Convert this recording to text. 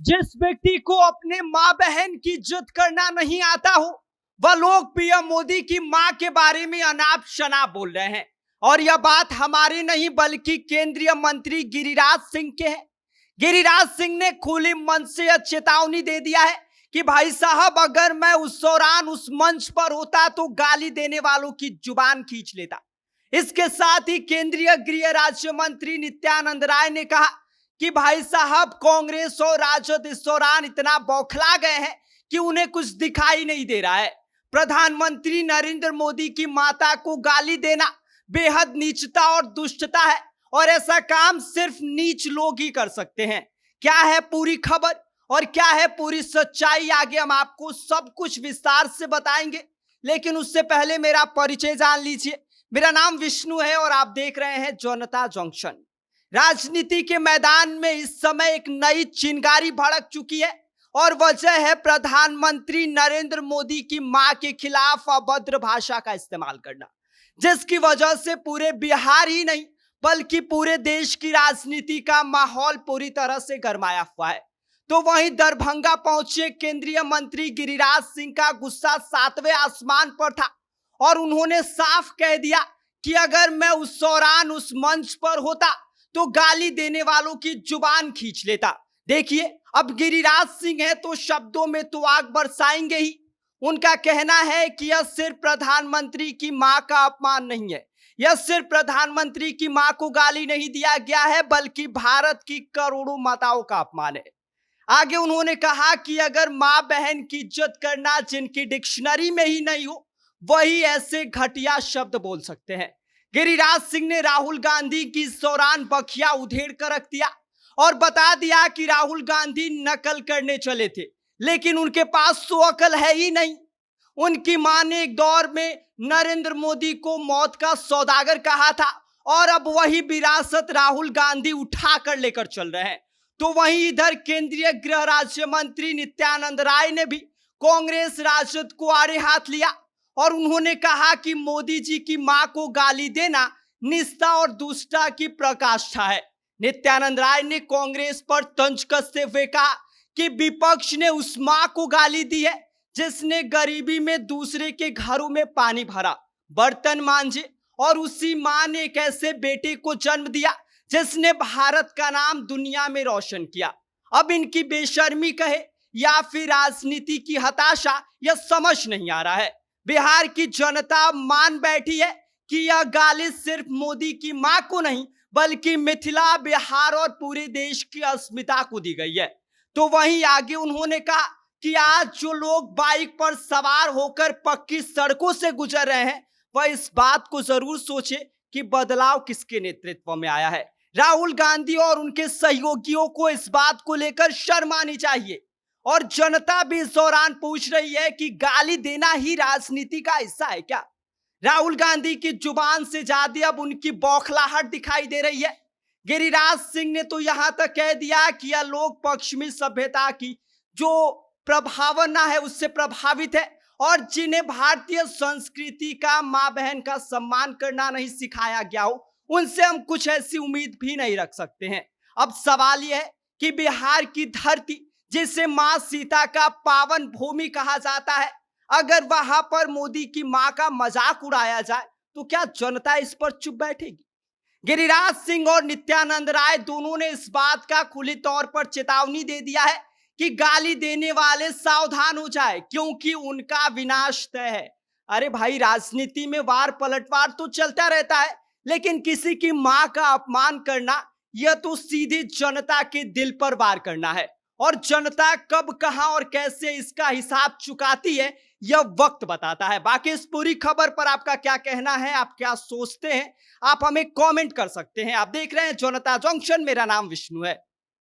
जिस व्यक्ति को अपने माँ बहन की इज्जत करना नहीं आता हो, वह लोग पीएम मोदी की मां के बारे में अनाप शनाप बोल रहे हैं। और यह बात हमारी नहीं बल्कि केंद्रीय मंत्री गिरिराज सिंह के है। गिरिराज सिंह ने खुले मन से यह चेतावनी दे दिया है कि भाई साहब, अगर मैं उस दौरान उस मंच पर होता तो गाली देने वालों की जुबान खींच लेता। इसके साथ ही केंद्रीय गृह राज्य मंत्री नित्यानंद राय ने कहा कि भाई साहब, कांग्रेस और राजद इस दौरान इतना बौखला गए हैं कि उन्हें कुछ दिखाई नहीं दे रहा है। प्रधानमंत्री नरेंद्र मोदी की माता को गाली देना बेहद नीचता और दुष्टता है और ऐसा काम सिर्फ नीच लोग ही कर सकते हैं। क्या है पूरी खबर और क्या है पूरी सच्चाई, आगे हम आपको सब कुछ विस्तार से बताएंगे। लेकिन उससे पहले मेरा परिचय जान लीजिए। मेरा नाम विष्णु है और आप देख रहे हैं जनता जंक्शन। राजनीति के मैदान में इस समय एक नई चिंगारी भड़क चुकी है और वजह है प्रधानमंत्री नरेंद्र मोदी की मां के खिलाफ अभद्र भाषा का इस्तेमाल करना, जिसकी वजह से पूरे बिहार ही नहीं बल्कि पूरे देश की राजनीति का माहौल पूरी तरह से गरमाया हुआ है। तो वहीं दरभंगा पहुंचे केंद्रीय मंत्री गिरिराज सिंह का गुस्सा 7वें आसमान पर था और उन्होंने साफ कह दिया कि अगर मैं उस दौरान उस मंच पर होता तो गाली देने वालों की जुबान खींच लेता। देखिए, अब गिरिराज सिंह है तो शब्दों में तो आग बरसाएंगे ही। उनका कहना है कि यह सिर्फ प्रधानमंत्री की मां का अपमान नहीं है, यह सिर्फ प्रधानमंत्री की मां को गाली नहीं दिया गया है बल्कि भारत की करोड़ों माताओं का अपमान है। आगे उन्होंने कहा कि अगर मां बहन की इज्जत करना जिनकी डिक्शनरी में ही नहीं हो, वही ऐसे घटिया शब्द बोल सकते हैं। गिरिराज सिंह ने राहुल गांधी की इस दौरान बखिया उधेड़ कर रख दिया और बता दिया कि राहुल गांधी नकल करने चले थे, लेकिन उनके पास तो अकल है ही नहीं। उनकी मां ने एक दौर में नरेंद्र मोदी को मौत का सौदागर कहा था और अब वही विरासत राहुल गांधी उठा कर लेकर चल रहे हैं। तो वहीं इधर केंद्रीय गृह राज्य मंत्री नित्यानंद राय ने भी कांग्रेस राजद को आड़े हाथ लिया और उन्होंने कहा कि मोदी जी की मां को गाली देना निष्ठा और दुष्टता की पराकाष्ठा है। नित्यानंद राय ने कांग्रेस पर तंज कसते हुए कहा कि विपक्ष ने उस मां को गाली दी है जिसने गरीबी में दूसरे के घरों में पानी भरा, बर्तन मांजे, और उसी मां ने एक ऐसे बेटे को जन्म दिया जिसने भारत का नाम दुनिया में रोशन किया। अब इनकी बेशर्मी कहे या फिर राजनीति की हताशा, यह समझ नहीं आ रहा है। बिहार की जनता मान बैठी है कि यह गाली सिर्फ मोदी की मां को नहीं बल्कि मिथिला, बिहार और पूरे देश की अस्मिता को दी गई है। तो वहीं आगे उन्होंने कहा कि आज जो लोग बाइक पर सवार होकर पक्की सड़कों से गुजर रहे हैं, वह इस बात को जरूर सोचे कि बदलाव किसके नेतृत्व में आया है। राहुल गांधी और उनके सहयोगियों को इस बात को लेकर शर्म आनी चाहिए। और जनता भी इस दौरान पूछ रही है कि गाली देना ही राजनीति का हिस्सा है क्या? राहुल गांधी की जुबान से ज्यादा अब उनकी बौखलाहट दिखाई दे रही है। गिरिराज सिंह ने तो यहां तक कह दिया कि यह लोग पश्चिमी सभ्यता की जो प्रभावना है उससे प्रभावित है और जिन्हें भारतीय संस्कृति का मां बहन का सम्मान करना नहीं सिखाया गया हो, उनसे हम कुछ ऐसी उम्मीद भी नहीं रख सकते हैं। अब सवाल यह है कि बिहार की धरती, जिसे मां सीता का पावन भूमि कहा जाता है, अगर वहां पर मोदी की मां का मजाक उड़ाया जाए तो क्या जनता इस पर चुप बैठेगी? गिरिराज सिंह और नित्यानंद राय दोनों ने इस बात का खुले तौर पर चेतावनी दे दिया है कि गाली देने वाले सावधान हो जाए क्योंकि उनका विनाश तय है। अरे भाई, राजनीति में वार पलटवार तो चलता रहता है, लेकिन किसी की मां का अपमान करना यह तो सीधे जनता के दिल पर वार करना है और जनता कब, कहां और कैसे इसका हिसाब चुकाती है यह वक्त बताता है। बाकी इस पूरी खबर पर आपका क्या कहना है, आप क्या सोचते हैं, आप हमें कमेंट कर सकते हैं। आप देख रहे हैं जनता जंक्शन, मेरा नाम विष्णु है।